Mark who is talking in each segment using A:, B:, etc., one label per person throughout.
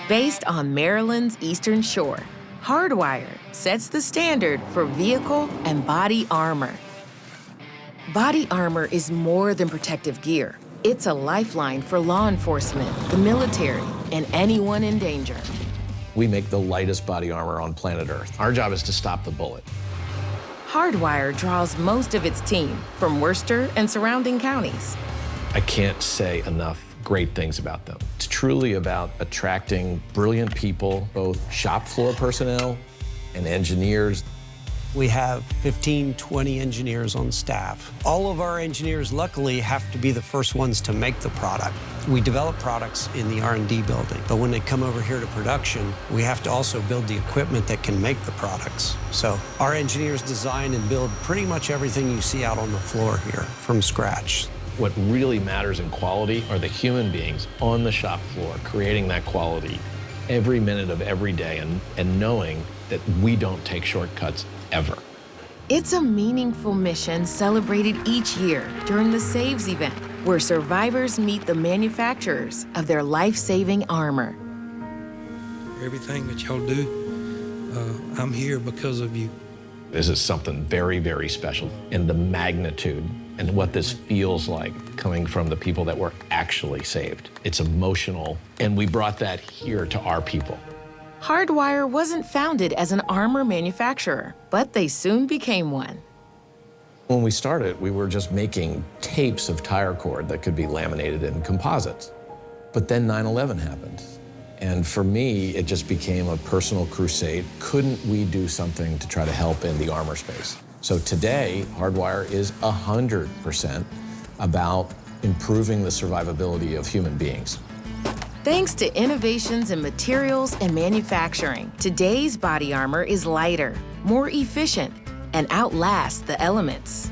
A: Based on Maryland's Eastern Shore, Hardwire sets the standard for vehicle and body armor. Body armor is more than protective gear. It's a lifeline for law enforcement, the military, and anyone in danger.
B: We make the lightest body armor on planet Earth. Our job is to stop the bullet.
A: Hardwire draws most of its team from Worcester and surrounding counties.
B: I can't say enough great things about them. It's truly about attracting brilliant people, both shop floor personnel and engineers.
C: We have 15, 20 engineers on staff. All of our engineers, luckily, have to be the first ones to make the product. We develop products in the R&D building, but when they come over here to production, we have to also build the equipment that can make the products. So our engineers design and build pretty much everything you see out on the floor here from scratch.
B: What really matters in quality are the human beings on the shop floor creating that quality every minute of every day and knowing that we don't take shortcuts ever.
A: It's a meaningful mission celebrated each year during the Saves event, where survivors meet the manufacturers of their life-saving armor.
D: Everything that y'all do, I'm here because of you.
B: This is something very, very special, and the magnitude and what this feels like coming from the people that were actually saved. It's emotional, and we brought that here to our people.
A: Hardwire wasn't founded as an armor manufacturer, but they soon became one.
B: When we started, we were just making tapes of tire cord that could be laminated in composites. But then 9/11 happened. And for me, it just became a personal crusade. Couldn't we do something to try to help in the armor space? So today, Hardwire is 100% about improving the survivability of human beings.
A: Thanks to innovations in materials and manufacturing, today's body armor is lighter, more efficient, and outlasts the elements.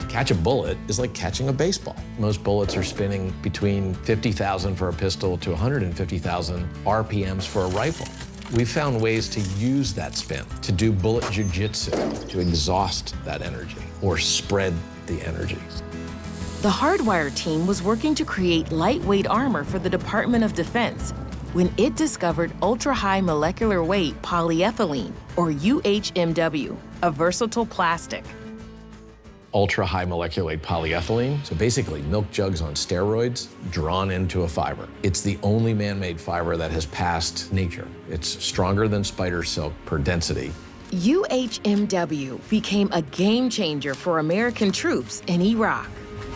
B: Catch a bullet is like catching a baseball. Most bullets are spinning between 50,000 for a pistol to 150,000 RPMs for a rifle. We found ways to use that spin, to do bullet jujitsu, to exhaust that energy or spread the energy.
A: The Hardwire team was working to create lightweight armor for the Department of Defense when it discovered ultra-high molecular weight polyethylene, or UHMW, a versatile plastic.
B: Ultra-high molecular weight polyethylene, so basically milk jugs on steroids drawn into a fiber. It's the only man-made fiber that has passed nature. It's stronger than spider silk per density.
A: UHMW became a game changer for American troops in Iraq.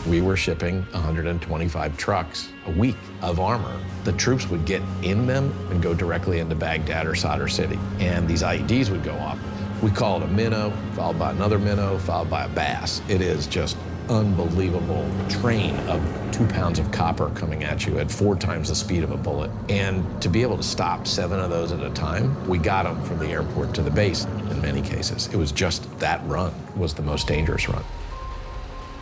B: We were shipping 125 trucks a week of armor. The troops would get in them and go directly into Baghdad or Sadr City, and these IEDs would go off. We call it a minnow, followed by another minnow, followed by a bass. It is just unbelievable train of 2 pounds of copper coming at you at 4 times the speed of a bullet. And to be able to stop 7 of those at a time, we got them from the airport to the base in many cases. It was just that run was the most dangerous run.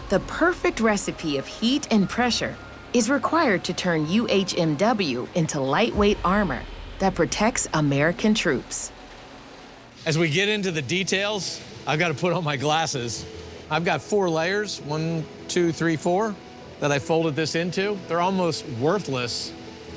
A: The perfect recipe of heat and pressure is required to turn UHMW into lightweight armor that protects American troops.
E: As we get into the details, I've got to put on my glasses. I've got 4 layers, 1, 2, 3, 4, that I folded this into. They're almost worthless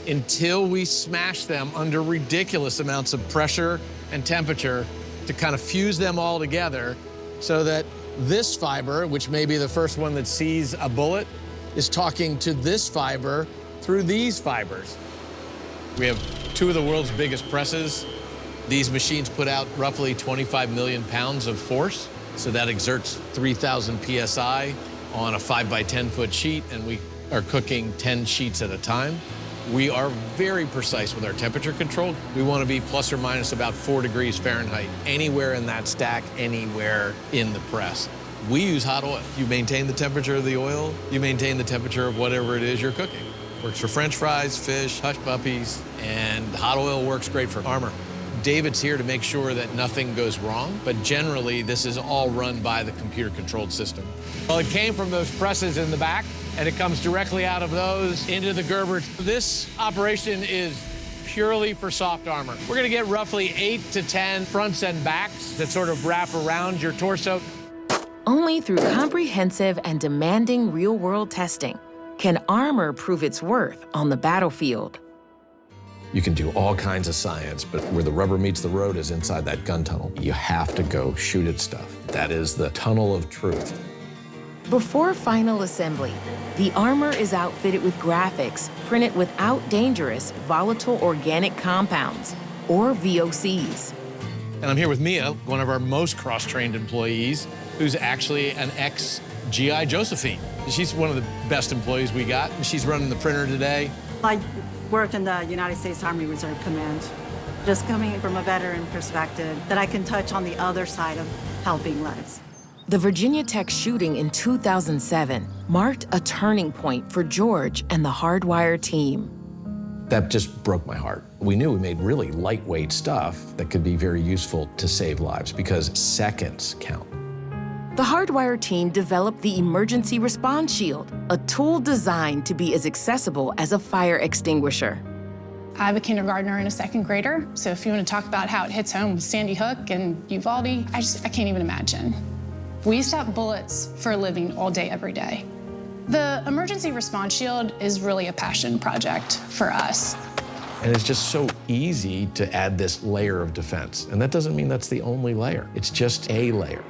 E: until we smash them under ridiculous amounts of pressure and temperature to kind of fuse them all together so that this fiber, which may be the first one that sees a bullet, is talking to this fiber through these fibers. We have 2 of the world's biggest presses. These machines put out roughly 25 million pounds of force, so that exerts 3,000 PSI on a 5 by 10 foot sheet, and we are cooking 10 sheets at a time. We are very precise with our temperature control. We want to be plus or minus about 4 degrees Fahrenheit, anywhere in that stack, anywhere in the press. We use hot oil. You maintain the temperature of the oil, you maintain the temperature of whatever it is you're cooking. Works for French fries, fish, hush puppies, and hot oil works great for armor. David's here to make sure that nothing goes wrong, but generally this is all run by the computer-controlled system. Well, it came from those presses in the back, and it comes directly out of those into the Gerbers. This operation is purely for soft armor. We're gonna get roughly 8 to 10 fronts and backs that sort of wrap around your torso.
A: Only through comprehensive and demanding real-world testing can armor prove its worth on the battlefield.
B: You can do all kinds of science, but where the rubber meets the road is inside that gun tunnel. You have to go shoot at stuff. That is the tunnel of truth.
A: Before final assembly, the armor is outfitted with graphics printed without dangerous volatile organic compounds, or VOCs.
E: And I'm here with Mia, one of our most cross-trained employees, who's actually an ex-GI Josephine. She's one of the best employees we got, and she's running the printer today.
F: I worked in the United States Army Reserve Command. Just coming from a veteran perspective, that I can touch on the other side of helping lives.
A: The Virginia Tech shooting in 2007 marked a turning point for George and the Hardwire team.
B: That just broke my heart. We knew we made really lightweight stuff that could be very useful to save lives because seconds count.
A: The Hardwire team developed the Emergency Response Shield, a tool designed to be as accessible as a fire extinguisher.
G: I have a kindergartner and a second grader, so if you want to talk about how it hits home with Sandy Hook and Uvalde, I can't even imagine. We stop bullets for a living all day, every day. The Emergency Response Shield is really a passion project for us.
B: And it's just so easy to add this layer of defense. And that doesn't mean that's the only layer. It's just a layer.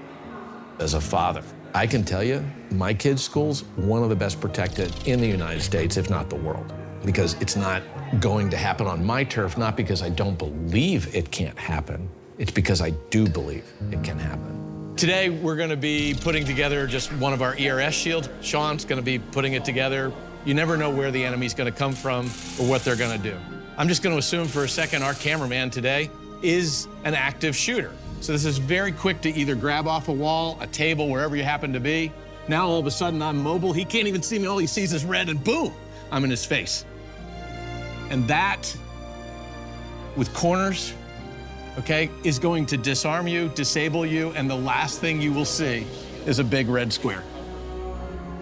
B: As a father, I can tell you, my kids' school's one of the best protected in the United States, if not the world. Because it's not going to happen on my turf, not because I don't believe it can't happen. It's because I do believe it can happen.
E: Today, we're going to be putting together just one of our ERS shields. Sean's going to be putting it together. You never know where the enemy's going to come from or what they're going to do. I'm just going to assume for a second our cameraman today is an active shooter. So this is very quick to either grab off a wall, a table, wherever you happen to be. Now all of a sudden I'm mobile. He can't even see me. All he sees is red and boom, I'm in his face. And that, with corners, okay, is going to disarm you, disable you, and the last thing you will see is a big red square.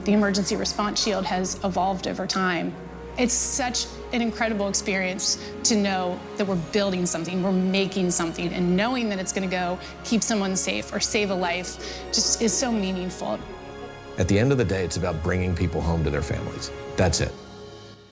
G: The Emergency Response Shield has evolved over time. It's such an incredible experience to know that we're building something, we're making something, and knowing that it's going to go keep someone safe or save a life just is so meaningful.
B: At the end of the day, it's about bringing people home to their families. That's it.